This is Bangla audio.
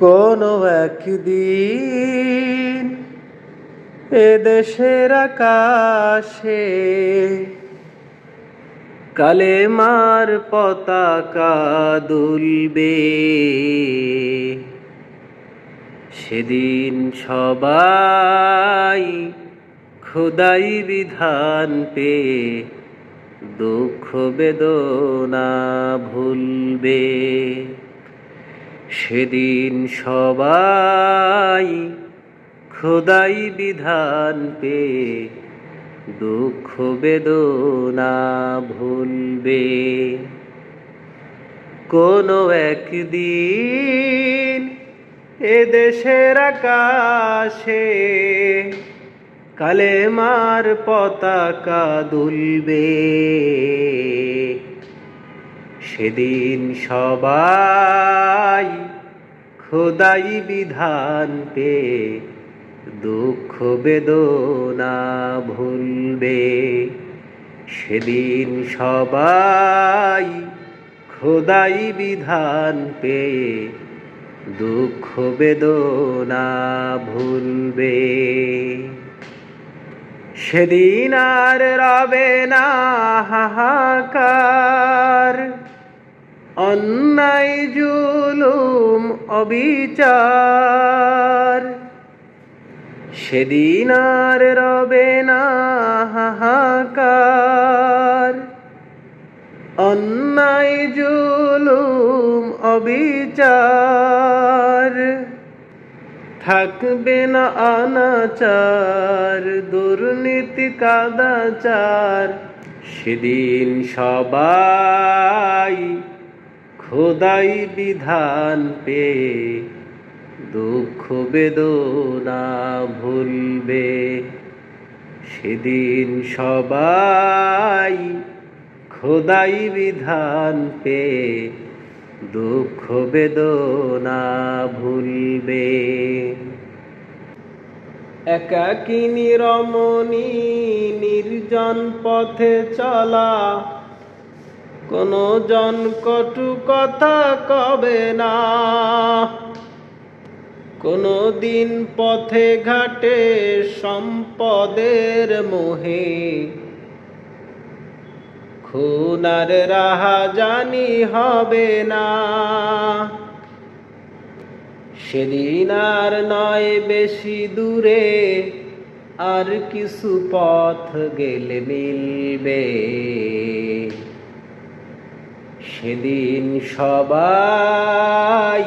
কোনো একদিন এদেশের আকাশে কালেমার পতাকা দুলবে। সেদিন সবাই খোদাই বিধান পেয়ে দুঃখ বেদনা ভুলবে। সেদিন সবাই খোদাই বিধান পেয়ে দুঃখ বেদনা ভুলবে। কোনো একদিন এদেশের আকাশে কালেমার পতাকা দুলবে। সেদিন সবাই খোদাই বিধান পেয়ে দুঃখ বেদনা ভুলবে। সেদিন সবাই খোদাই বিধান পেয়ে দুঃখ বেদনা ভুলবে। সেদিন আর রবে না হাহাকার, অন্যায় জুলুম অবিচার। সেদিন আর রবে না হাহাকার, অন্যায় জুলুম অবিচার। থাকবে না অনাচার, দুর্নীতি কাদাচার। সেদিন সবাই খোদাই বিধান পেয়ে দুঃখ বেদনা ভুলবে। সেদিন সবাই খোদাই বিধান পেয়ে দুঃখ বেদনা ভুলবে। একাকিনী রমণী নির্জন পথে চলা, কোনো জন কটু কথা কবে না। কোনো দিন পথে ঘাটে সম্পদের মোহে খুন আর রাহাজানি হবে না। সেদিন আর নয় বেশি দূরে, আর কিছু পথ গেলে মিলবে। সেদিন সবাই